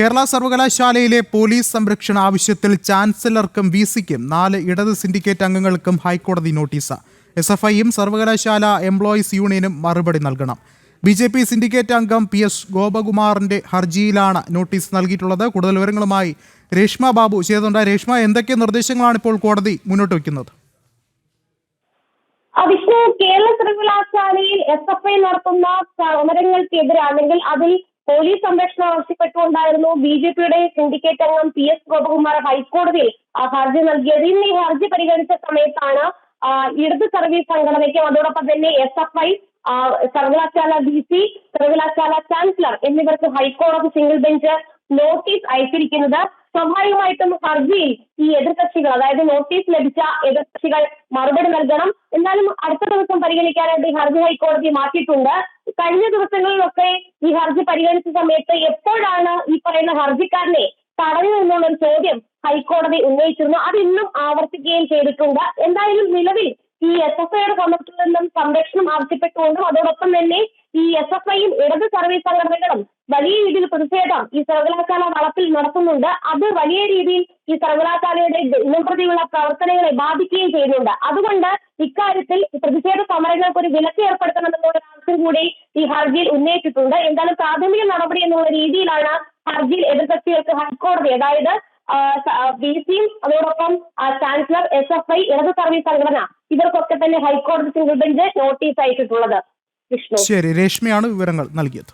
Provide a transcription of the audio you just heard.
കേരള സർവകലാശാലയിലെ പോലീസ് സംരക്ഷണ ആവശ്യത്തിൽ ചാൻസലർക്കും വിസിക്കും 4 ഇടത് സിൻഡിക്കേറ്റ് അംഗങ്ങൾക്കും ഹൈക്കോടതി നോട്ടീസ്. SFIയും സർവകലാശാല എംപ്ലോയീസ് യൂണിയനും മറുപടി നൽകണം. BJP സിൻഡിക്കേറ്റ് അംഗം PS ഗോപകുമാറിന്റെ ഹർജിയിലാണ് നോട്ടീസ് നൽകിയിട്ടുള്ളത്. കൂടുതൽ വിവരങ്ങളുമായി രേഷ്മ ബാബു ചേർന്നുണ്ട്. രേഷ്മ, എന്തൊക്കെ നിർദ്ദേശങ്ങളാണ് ഇപ്പോൾ കോടതി മുന്നോട്ട് വയ്ക്കുന്നത്? വിഷ്ണു, കേരള സർവകലാശാലയിൽ SFI നടത്തുന്ന സമരങ്ങൾക്കെതിരെ അല്ലെങ്കിൽ അതിൽ പോലീസ് സംരക്ഷണം ആവശ്യപ്പെട്ടുകൊണ്ടായിരുന്നു BJPയുടെ സിൻഡിക്കേറ്റ് അംഗം PS ഗോപകുമാർ ഹൈക്കോടതിയിൽ ഹർജി നൽകിയത്. ഇന്ന് ഈ ഹർജി പരിഗണിച്ച സമയത്താണ് ഇടത് സർവീസ് സംഘടനയ്ക്കും അതോടൊപ്പം തന്നെ SFI, സർവകലാശാല VC, സർവകലാശാല ചാൻസലർ എന്നിവർക്ക് ഹൈക്കോടതി സിംഗിൾ ബെഞ്ച് നോട്ടീസ് അയച്ചിരിക്കുന്നത്. സ്വാഭാവികമായിട്ടും ഹർജിയിൽ ഈ എതിർകക്ഷികൾ, അതായത് നോട്ടീസ് ലഭിച്ച എതിർകക്ഷികൾ മറുപടി നൽകണം. എന്നാലും അടുത്ത ദിവസം പരിഗണിക്കാനായിട്ട് ഈ ഹർജി ഹൈക്കോടതി മാറ്റിയിട്ടുണ്ട്. കഴിഞ്ഞ ദിവസങ്ങളിലൊക്കെ ഈ ഹർജി പരിഗണിച്ച സമയത്ത് എപ്പോഴാണ് ഈ പറയുന്ന ഹർജിക്കാരനെ തടഞ്ഞു എന്നുള്ളൊരു ചോദ്യം ഹൈക്കോടതി ഉന്നയിച്ചിരുന്നു. അത് ഇന്നും ആവർത്തിക്കുകയും ചെയ്തിട്ടുണ്ട്. എന്തായാലും നിലവിൽ ഈ SFIയുടെ സമരത്തിൽ നിന്നും സംരക്ഷണം ആവശ്യപ്പെട്ടുകൊണ്ടും അതോടൊപ്പം തന്നെ ഈ SFIയും ഇടത് സർവീസ് സംഘടനകളും വലിയ രീതിയിൽ പ്രതിഷേധം ഈ സർവകലാശാല വളപ്പിൽ നടത്തുന്നുണ്ട്. അത് വലിയ രീതിയിൽ ഈ സർവകലാശാലയുടെ ദിനംപ്രതിയുള്ള പ്രവർത്തനങ്ങളെ ബാധിക്കുകയും ചെയ്യുന്നുണ്ട്. അതുകൊണ്ട് ഇക്കാര്യത്തിൽ പ്രതിഷേധ സമരങ്ങൾക്ക് ഒരു വിലക്ക് ഏർപ്പെടുത്തണമെന്നുള്ള ആവശ്യം കൂടി ഈ ഹർജിയിൽ ഉന്നയിച്ചിട്ടുണ്ട്. എന്തായാലും പ്രാഥമിക നടപടി എന്നുള്ള രീതിയിലാണ് ഹർജിയിൽ എതിർകക്ഷികൾക്ക് ഹൈക്കോടതി, അതായത് VCയും അതോടൊപ്പം ചാൻസലർ, SFI, ഇടത് സർവീസ് സംഘടന ഇവർക്കൊക്കെ തന്നെ ഹൈക്കോടതി സിംഗിൾ ബെഞ്ച് നോട്ടീസ് അയച്ചിട്ടുള്ളത്. ശരി, രേഷ്മയാണ് വിവരങ്ങൾ നൽകിയത്.